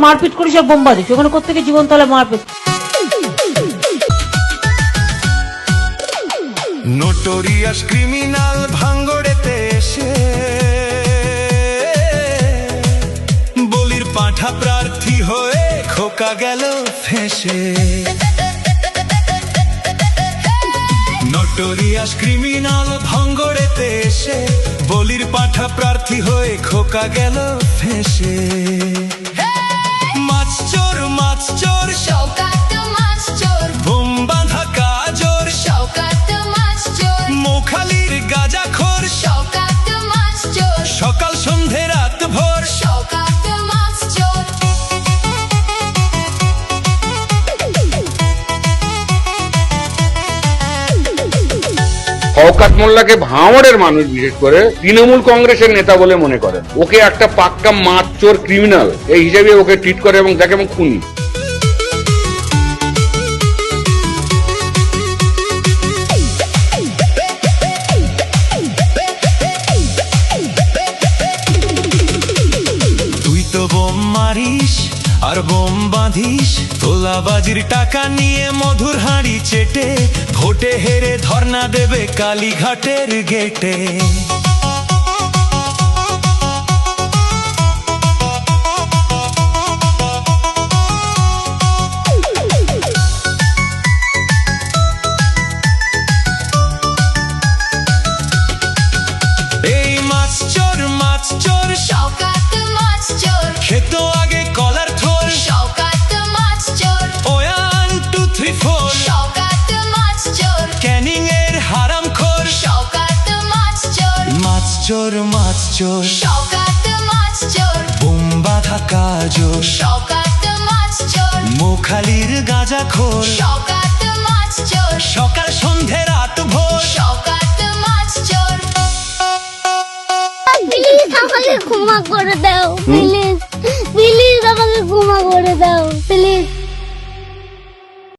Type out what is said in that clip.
মারপিট করিস আর বোম্বা দিস, ওখানে কোথেকে জীবন তাহলে মারপিট। নোটোরিয়াস ক্রিমিনাল ভাঙ্গড়েতে এসে বলির পাঁঠা প্রার্থী হয়ে খোকা গেল ফেঁসে। নোটোরিয়াস ক্রিমিনাল ভাঙ্গড়েতে এসে বলির পাঁঠা প্রার্থী হয়ে খোকা গেল ফেঁসে। মাছ চোর মাছ চোর শওকাত মাছ চোর, বোম বাঁধা কাজর শওকাত মাছ চোর, মোখালির গাঁজাখোর শওকাত মাছ চোর, সকাল সন্ধে রাত ভোর শওকাত মাছ চোর। শওকত মোল্লাকে ভাঙড়ের মানুষ বিশেষ করে তৃণমূল কংগ্রেসের নেতা বলে মনে করেন। ওকে একটা পাক্কা মাছ চোর ক্রিমিনাল এই হিসেবে ওকে ট্রিট করে এবং তাকে এবং খুনি। তুই তো বোম মারিস আর বোম বাঁধিস, তোলাবাজির টাকা নিয়ে মধুর হাঁড়ি চেটে ভোটে হেরে ধর্ণা দেবে কালীঘাটের গেটে। এই মাছ চোর শওকাত মাছ চোর, খেতো আগে কলার থোর শওকাত মাছ চোর, 1 2 3 4 শওকাত মাছ চোর, ক্যানিং এর হারাম খোর। শওকাত মাছ চোর, মাছ চোর শওকাত মাছ চোর, বোম বাঁধা কাজর শওকাত মাছ চোর, মোখালির গাঁজাখোর শওকাত মাছ চোর, সকাল সন্ধে রাত ভোর শওকাত মাছ চোর। প্লিজ আমাকে ক্ষমা করে দাও, প্লিজ।